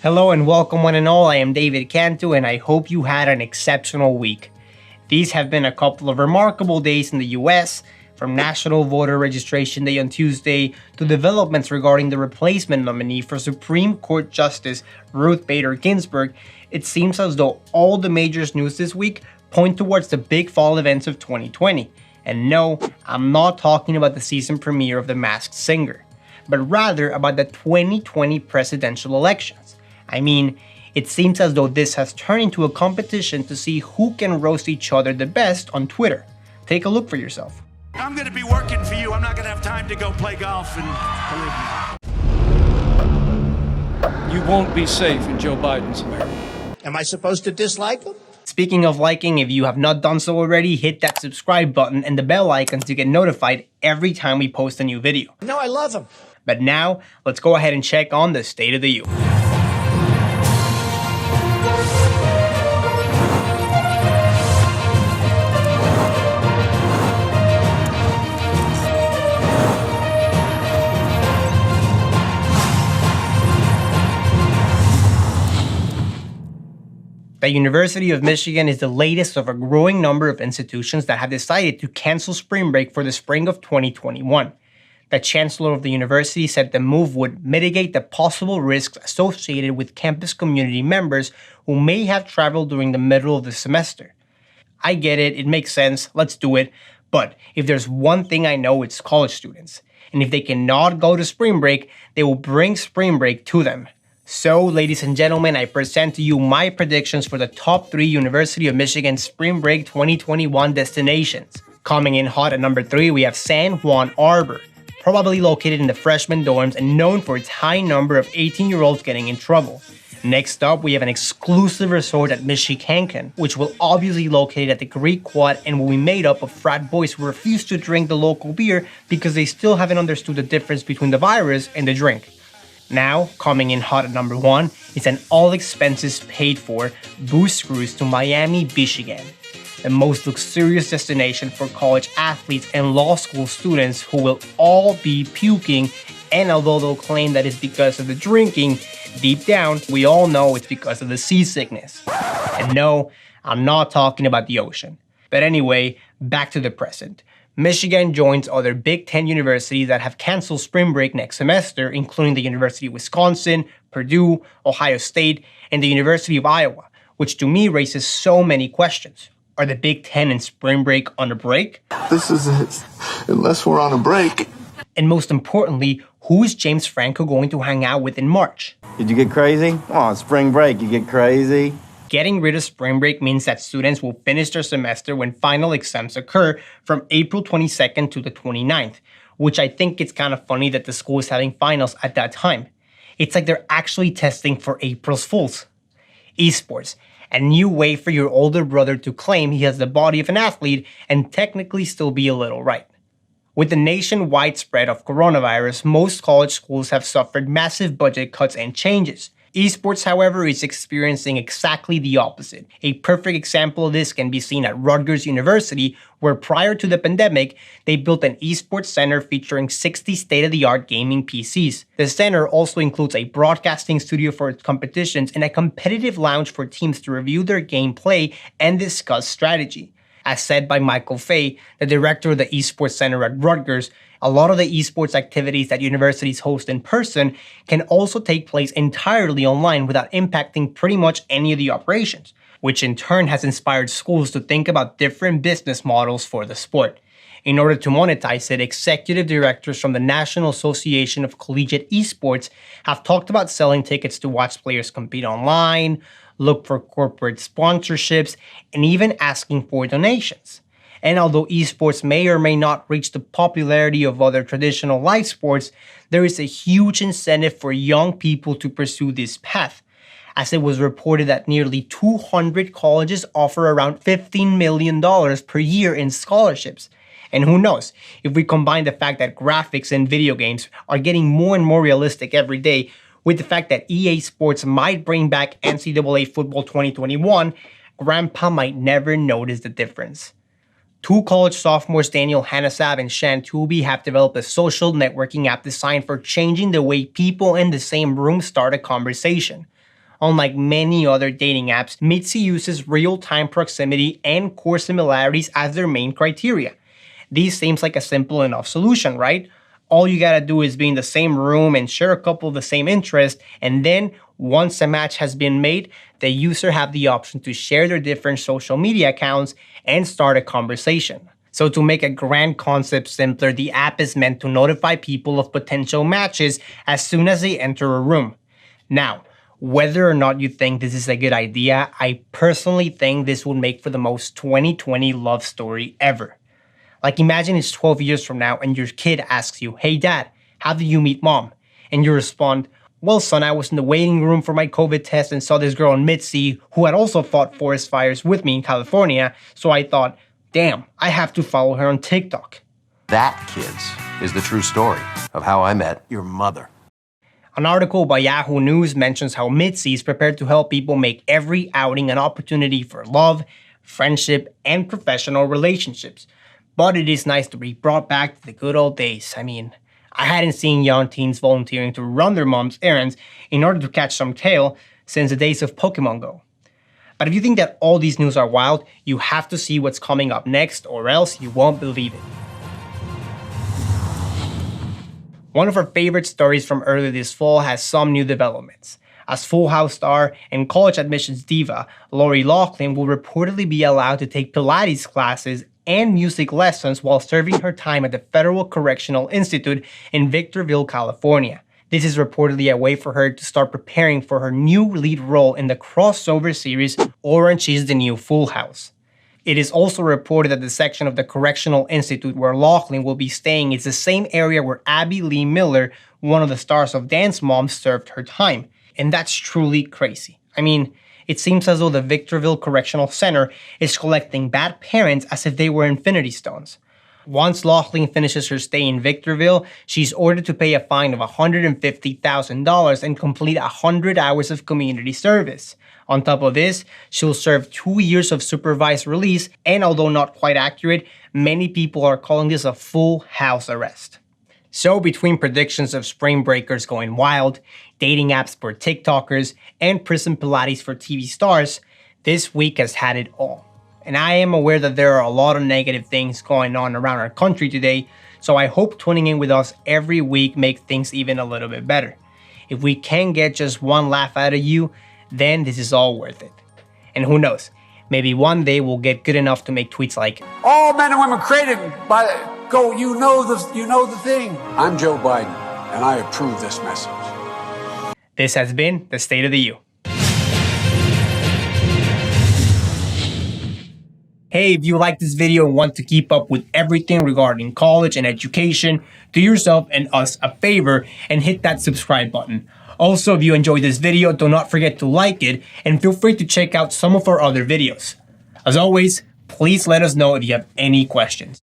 Hello and welcome one and all, I am David Cantu and I hope you had an exceptional week. These have been a couple of remarkable days in the US, from National Voter Registration Day on Tuesday to developments regarding the replacement nominee for Supreme Court Justice Ruth Bader Ginsburg. It seems as though all the major news this week point towards the big fall events of 2020. And no, I'm not talking about the season premiere of The Masked Singer, but rather about the 2020 presidential elections. I mean, it seems as though this has turned into a competition to see who can roast each other the best on Twitter. Take a look for yourself. I'm going to be working for you. I'm not going to have time to go play golf and believe me. You won't be safe in Joe Biden's America. Am I supposed to dislike him? Speaking of liking, if you have not done so already, hit that subscribe button and the bell icon to get notified every time we post a new video. No, I love him. But now, let's go ahead and check on the State of the U. The University of Michigan is the latest of a growing number of institutions that have decided to cancel spring break for the spring of 2021. The chancellor of the university said the move would mitigate the possible risks associated with campus community members who may have traveled during the middle of the semester. I get it, it makes sense, let's do it, but if there's one thing I know, it's college students. And if they cannot go to spring break, they will bring spring break to them. So, ladies and gentlemen, I present to you my predictions for the top 3 University of Michigan Spring Break 2021 destinations. Coming in hot at number 3, we have San Juan Arbor, probably located in the freshman dorms and known for its high number of 18-year-olds getting in trouble. Next up, we have an exclusive resort at Michigankan, which will obviously be located at the Greek Quad and will be made up of frat boys who refuse to drink the local beer because they still haven't understood the difference between the virus and the drink. Now, coming in hot at number 1 is an all-expenses-paid-for booze cruise to Miami, Michigan, the most luxurious destination for college athletes and law school students who will all be puking, and although they'll claim that it's because of the drinking, deep down, we all know it's because of the seasickness. And no, I'm not talking about the ocean. But anyway, back to the present. Michigan joins other Big Ten universities that have canceled spring break next semester, including the University of Wisconsin, Purdue, Ohio State, and the University of Iowa, which to me raises so many questions. Are the Big Ten and spring break on a break? This is it, unless we're on a break. And most importantly, who is James Franco going to hang out with in March? Did you get crazy? Oh, spring break, you get crazy. Getting rid of spring break means that students will finish their semester when final exams occur from April 22nd to the 29th, which I think it's kind of funny that the school is having finals at that time. It's like they're actually testing for April's Fools. ESports, a new way for your older brother to claim he has the body of an athlete and technically still be a little right. With the nationwide spread of coronavirus, most college schools have suffered massive budget cuts and changes. Esports, however, is experiencing exactly the opposite. A perfect example of this can be seen at Rutgers University, where prior to the pandemic, they built an esports center featuring 60 state-of-the-art gaming PCs. The center also includes a broadcasting studio for its competitions and a competitive lounge for teams to review their gameplay and discuss strategy. As said by Michael Fay, the director of the Esports Center at Rutgers, a lot of the esports activities that universities host in person can also take place entirely online without impacting pretty much any of the operations, which in turn has inspired schools to think about different business models for the sport. In order to monetize it, executive directors from the National Association of Collegiate Esports have talked about selling tickets to watch players compete online, look for corporate sponsorships, and even asking for donations. And although esports may or may not reach the popularity of other traditional live sports, there is a huge incentive for young people to pursue this path, as it was reported that nearly 200 colleges offer around $15 million per year in scholarships. And who knows, if we combine the fact that graphics in video games are getting more and more realistic every day, with the fact that EA Sports might bring back NCAA Football 2021, Grandpa might never notice the difference. Two college sophomores, Daniel Hanasab and Shan Tubi, have developed a social networking app designed for changing the way people in the same room start a conversation. Unlike many other dating apps, Meetsy uses real-time proximity and core similarities as their main criteria. This seems like a simple enough solution, right? All you gotta do is be in the same room and share a couple of the same interests, and then once a match has been made, the user have the option to share their different social media accounts and start a conversation. So to make a grand concept simpler, the app is meant to notify people of potential matches as soon as they enter a room. Now, whether or not you think this is a good idea, I personally think this would make for the most 2020 love story ever. Like imagine it's 12 years from now and your kid asks you, "Hey dad, how did you meet mom?" And you respond, "Well son, I was in the waiting room for my COVID test and saw this girl in Mitzi who had also fought forest fires with me in California, so I thought, damn, I have to follow her on TikTok." That, kids, is the true story of how I met your mother. An article by Yahoo News mentions how Mitzi is prepared to help people make every outing an opportunity for love, friendship, and professional relationships. But it is nice to be brought back to the good old days. I mean, I hadn't seen young teens volunteering to run their mom's errands in order to catch some tail since the days of Pokemon Go. But if you think that all these news are wild, you have to see what's coming up next or else you won't believe it. One of our favorite stories from earlier this fall has some new developments. As Full House star and college admissions diva, Laughlin will reportedly be allowed to take Pilates classes and music lessons while serving her time at the Federal Correctional Institute in Victorville, California. This is reportedly a way for her to start preparing for her new lead role in the crossover series Orange is the New Full House. It is also reported that the section of the Correctional Institute where Laughlin will be staying is the same area where Abby Lee Miller, one of the stars of Dance Moms, served her time. And that's truly crazy. I mean, it seems as though the Victorville Correctional Center is collecting bad parents as if they were infinity stones. Once Laughlin finishes her stay in Victorville, she's ordered to pay a fine of $150,000 and complete 100 hours of community service. On top of this, she'll serve 2 years of supervised release, and although not quite accurate, many people are calling this a full house arrest. So between predictions of spring breakers going wild, dating apps for TikTokers, and prison Pilates for TV stars, this week has had it all. And I am aware that there are a lot of negative things going on around our country today, so I hope tuning in with us every week makes things even a little bit better. If we can get just one laugh out of you, then this is all worth it. And who knows, maybe one day we'll get good enough to make tweets like, All men and women created by you know the thing. I'm Joe Biden, and I approve this message. This has been the State of the U. Hey, if you like this video and want to keep up with everything regarding college and education, do yourself and us a favor and hit that subscribe button. Also, if you enjoyed this video, do not forget to like it and feel free to check out some of our other videos. As always, please let us know if you have any questions.